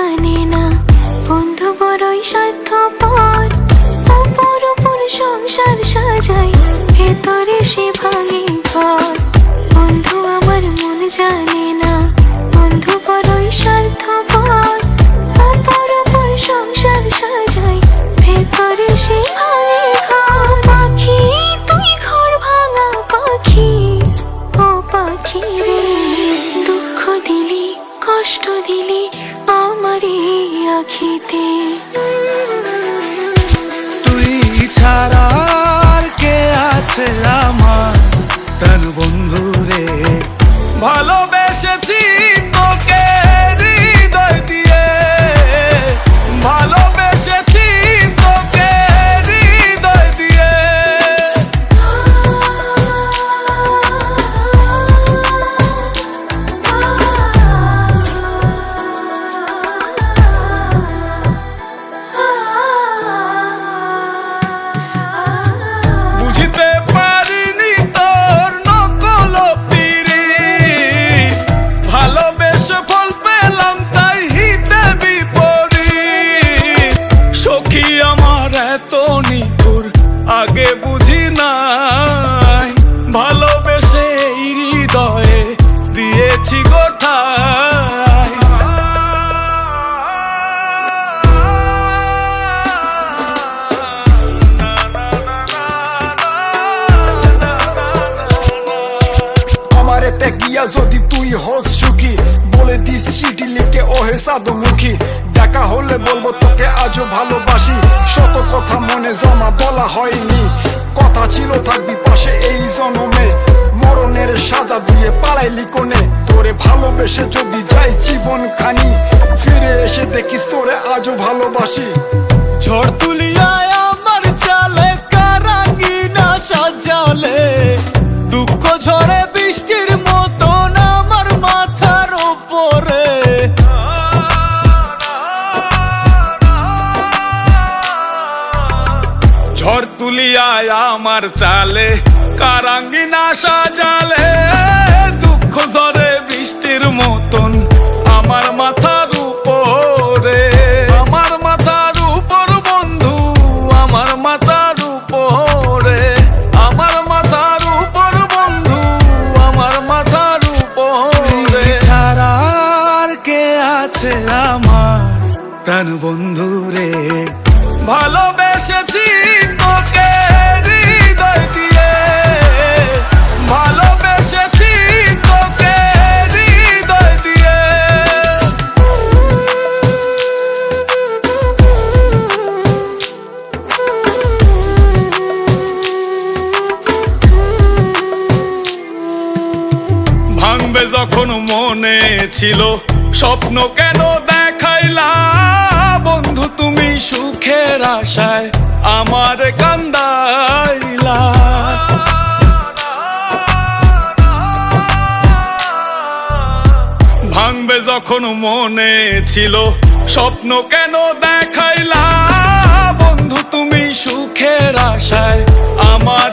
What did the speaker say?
জানে না বন্ধু বড়ই স্বার্থপর, অপর অপর সংসার সাজাই ভেতরে সে ভাঙে ঘর। বন্ধু আমার মন জানে না বন্ধু বড়ই স্বার্থপর, অপর অপর সংসার সাজাই ভেতরে সে ভাঙে ঘর। পাখি তুই ঘর ভাঙা পাখি, ও পাখি রে, দুঃখ দিলি কষ্ট দিলি আমারে আখিতে। তুই ছাড়া আর কে আছে আমার প্রাণ বন্ধু রে, ভালোবেসেছি তোকে হৃদয় দিয়ে, ভালোবেসেছি তোকে হৃদয় দিয়ে। বুঝতে পারিনি তোর নকল পিরিত, ভালোবেসে ফল পেলাম তাই হিতে বিপরীত। সখী আমার এত নিঠুর আগে বুঝি নাই, ভালোবেসে এই হৃদয়ে দিয়েছি গোঠায়। আমারে গিয়া যদি তুই হস সুখী, বলে দিস চিঠি লিখে ওহে সাধুমুখী। দেখা হলে বলবো তোকে আজও ভালোবাসি, শত কথা মনে জমা বলা হয়নি। কথা ছিল থাকবি পাশে এই জনমে, মরণের সাজা দিয়ে পালাইলি কোনে। তোরে ভালোবেসে যদি যাই জীবন খানি, ফিরে এসে দেখিস তোরে আজও ভালোবাসি। ঝড় তুলিয়ায় আমার চালে কারাঙ্গিনা সাজালে, দুঃখ ঝরে বৃষ্টির মতন আমার মাথার উপরে। ঝড় তুলিয়ায় আমার চালে কারাঙ্গিনা সাজালে, দুঃখ ঝরে বৃষ্টির মতন আমার মাথার উপরে। আমার মাথার উপর বন্ধু, আমার মাথার উপরে, আমার মাথার উপর বন্ধু, আমার মাথার উপরে। ছাড়া আর কে আছে আমার প্রাণ বন্ধু রে, ভালোবেসেছি তোকে হৃদয় দিয়ে, ভালোবেসেছি তোকে হৃদয় দিয়ে। ভাঙবে যখন মনে ছিল স্বপ্ন কেন দেখাইলা, বন্ধু তুমি সুখের আশায় আমার কান্দাইলা। ভাঙবে যখন মনে ছিল স্বপ্ন কেন দেখাইলা, বন্ধু তুমি সুখের আশায় আমার